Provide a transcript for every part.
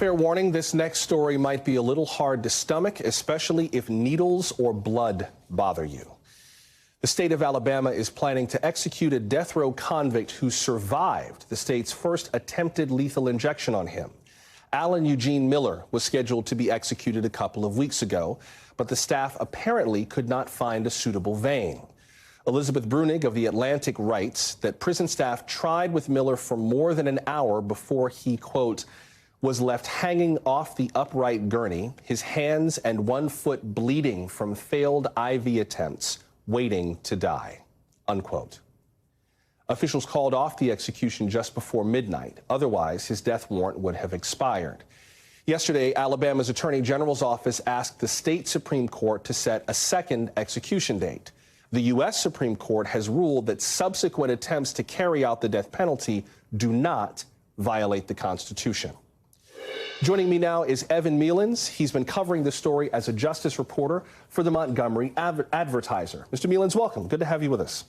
fair warning, this next story might be a little hard to stomach, especially if needles or blood bother you. The state of Alabama is planning to execute a death row convict who survived the state's first attempted lethal injection on him. Alan Eugene Miller was scheduled to be executed a couple of weeks ago, but the staff apparently could not find a suitable vein. Elizabeth Brunig of The Atlantic writes that prison staff tried with Miller for more than an hour before he, quote, was left hanging off the upright gurney, his hands and 1 foot bleeding from failed IV attempts, waiting to die, unquote. Officials called off the execution just before midnight. Otherwise, his death warrant would have expired. Yesterday, Alabama's Attorney General's office asked the state Supreme Court to set a second execution date. The U.S. Supreme Court has ruled that subsequent attempts to carry out the death penalty do not violate the Constitution. Joining me now is Evan Mealins. He's been covering this story as a justice reporter for the Montgomery Advertiser. Mr. Mealins, welcome. Good to have you with us.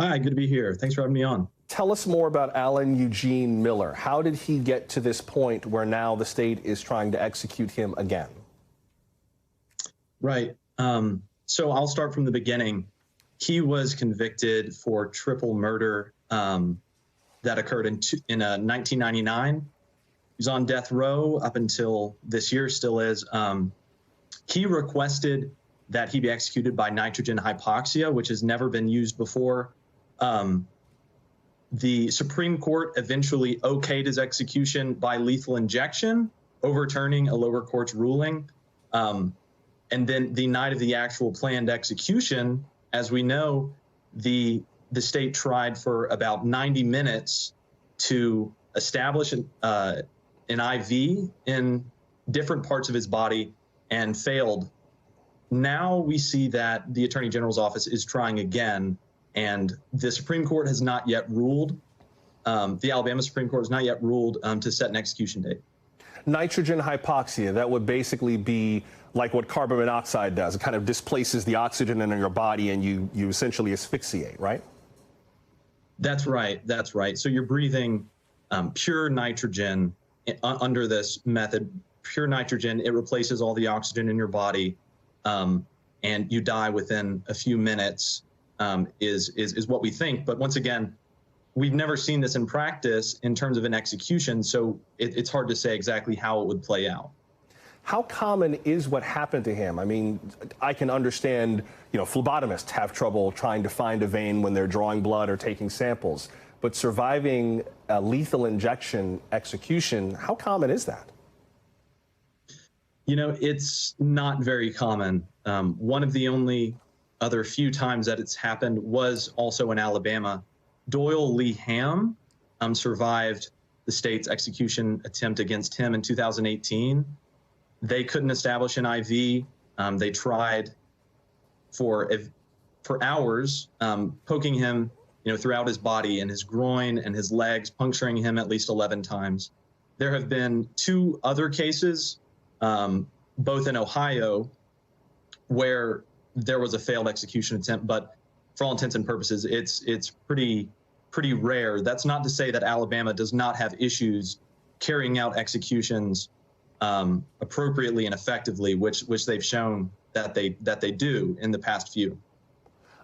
Hi, good to be here. Thanks for having me on. Tell us more about Alan Eugene Miller. How did he get to this point where now the state is trying to execute him again? Right. So I'll start from the beginning. He was convicted for triple murder that occurred in 1999. He was on death row up until this year, still is. He requested that he be executed by nitrogen hypoxia, which has never been used before. The Supreme Court eventually okayed his execution by lethal injection, overturning a lower court's ruling. And then the night of the actual planned execution, as we know, the state tried for about 90 minutes to establish an IV in different parts of his body and failed. Now we see that the Attorney General's office is trying again, and the Supreme Court has not yet ruled. The Alabama Supreme Court has not yet ruled to set an execution date. Nitrogen hypoxia, that would basically be like what carbon monoxide does. It kind of displaces the oxygen in your body and you essentially asphyxiate, right? That's right. That's right. So you're breathing pure nitrogen under this method. Pure nitrogen, it replaces all the oxygen in your body, and you die within a few minutes, is what we think. But once again, we've never seen this in practice in terms of an execution, so it's hard to say exactly how it would play out. How common is what happened to him? I mean, I can understand, phlebotomists have trouble trying to find a vein when they're drawing blood or taking samples, but surviving a lethal injection execution, how common is that? It's not very common. One of the only other few times that it's happened was also in Alabama. Doyle Lee Ham survived the state's execution attempt against him in 2018. They couldn't establish an IV. They tried for hours, poking him, throughout his body and his groin and his legs, puncturing him at least 11 times. There have been 2 other cases, both in Ohio, where there was a failed execution attempt, but for all intents and purposes, it's pretty rare. That's not to say that Alabama does not have issues carrying out executions appropriately and effectively, which they've shown that they do in the past few.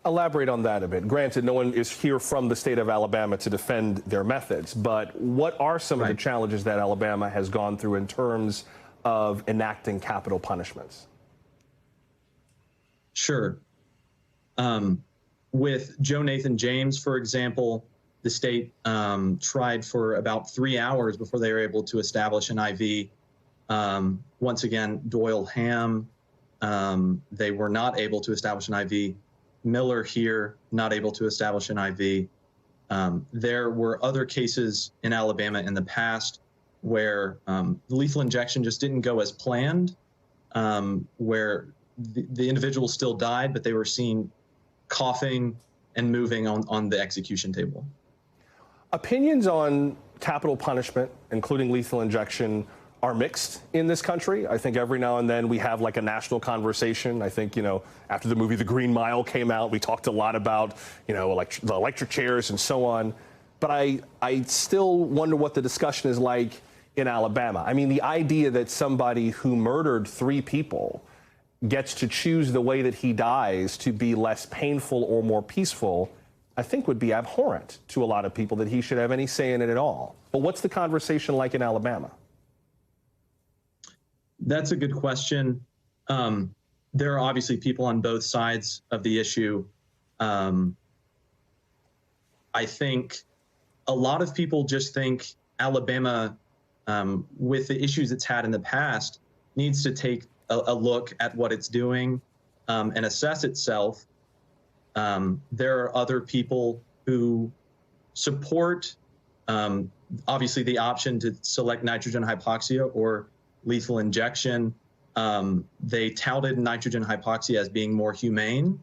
Elaborate on that a bit. Granted, no one is here from the state of Alabama to defend their methods, but what are some of the challenges that Alabama has gone through in terms of enacting capital punishments? Sure. With Joe Nathan James, for example, the state tried for about 3 hours before they were able to establish an IV. Once again, Doyle Ham, they were not able to establish an IV. Miller here, not able to establish an IV. There were other cases in Alabama in the past where the lethal injection just didn't go as planned, where the individual still died, but they were seen coughing and moving on the execution table. Opinions on capital punishment, including lethal injection, are mixed in this country. I think every now and then we have like a national conversation. I think, after the movie The Green Mile came out, we talked a lot about, the electric chairs and so on. But I still wonder what the discussion is like in Alabama. I mean, the idea that somebody who murdered 3 people gets to choose the way that he dies to be less painful or more peaceful, I think would be abhorrent to a lot of people, that he should have any say in it at all. But what's the conversation like in Alabama? That's a good question. There are obviously people on both sides of the issue. I think a lot of people just think Alabama, with the issues it's had in the past, needs to take a look at what it's doing and assess itself. There are other people who support, obviously, the option to select nitrogen hypoxia or lethal injection. They touted nitrogen hypoxia as being more humane.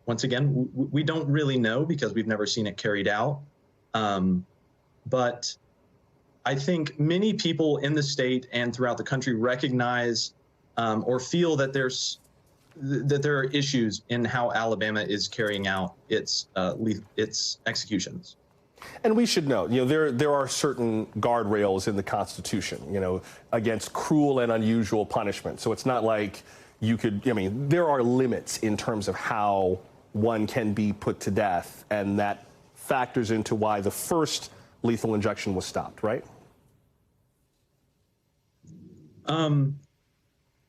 Once again, we don't really know because we've never seen it carried out. But I think many people in the state and throughout the country recognize or feel that there are issues in how Alabama is carrying out its executions. And we should know, there are certain guardrails in the Constitution, against cruel and unusual punishment. So it's not like you could, there are limits in terms of how one can be put to death, and that factors into why the first lethal injection was stopped, right?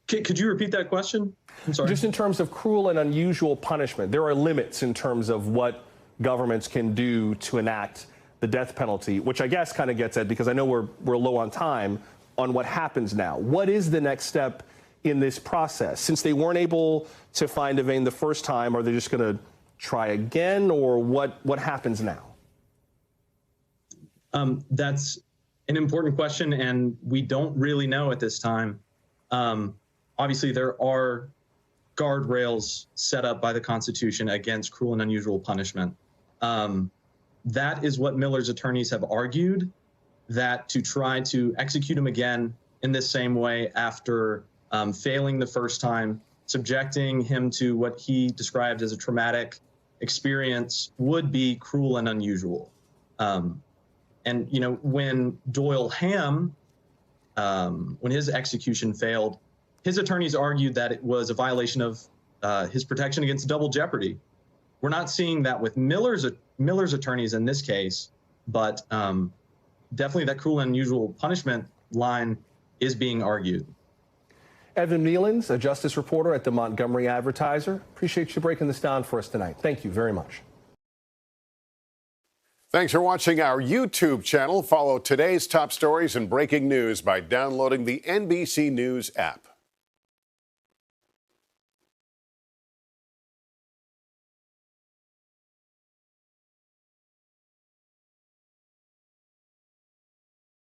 Could you repeat that question? I'm sorry. Just in terms of cruel and unusual punishment, there are limits in terms of what governments can do to enact the death penalty, which I guess kind of gets at, because I know we're low on time, on what happens now. What is the next step in this process? Since they weren't able to find a vein the first time, are they just going to try again, or what happens now? That's an important question, and we don't really know at this time. Obviously, there are guardrails set up by the Constitution against cruel and unusual punishment. That is what Miller's attorneys have argued, that to try to execute him again in this same way after failing the first time, subjecting him to what he described as a traumatic experience, would be cruel and unusual. And, when Doyle Hamm, when his execution failed, his attorneys argued that it was a violation of his protection against double jeopardy. We're not seeing that with Miller's attorneys in this case, but definitely that cruel and unusual punishment line is being argued. Evan Mealins, a justice reporter at the Montgomery Advertiser. Appreciate you breaking this down for us tonight. Thank you very much. Thanks for watching our YouTube channel. Follow today's top stories and breaking news by downloading the NBC News app.